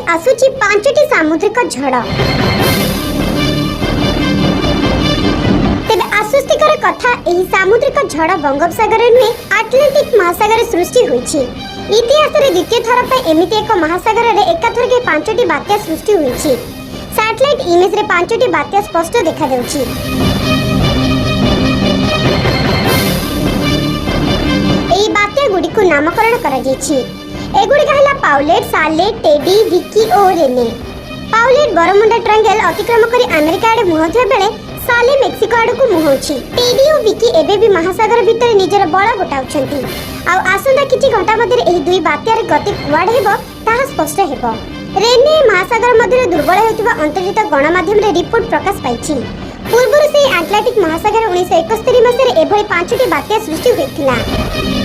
आसुची 5टी सामुद्रिक झड़। तेबे आश्वस्तिकर कथा एही सामुद्रिक झड़ बंगोपसागर नुहे आटलांटिक महासागर सृष्टि होईछि। इतिहास रे द्वितीय थर पे एमिति एक महासागर रे एकाथर के 5टी बात्या सृष्टि होईछि। सैटेलाइट इमेज रे 5टी बात्या स्पष्ट देखा देउछि। एही बात्या गुडी को नामकरण करा जायछि। एगुडी कहला पाउलेट, सार्लेट, टेडी, विकी और रेने। पाउलेट बरमुंडा ट्रायंगल अतिक्रम करी अमेरिका आडे मुहथिया बेले साले मेक्सिको आडे को मुहौछि। टेडी और विकी एबे भी महासागर भितर निजर बळ गोटाउछंती। आ आसंदा किछि घंटा मध्ये एही दुई बात्यार गति कुआड हेबो ताहा स्पष्ट हेबो। रेने महासागर मध्ये दुर्बल हेउतबा अंतर्जात गणमाध्यम रे रिपोर्ट प्रकाश पाइछि। पूर्वरु से आटलांटिक महासागर 1971 मसीह रे एभଳି 5टी बात्या सृष्टि होइथिला।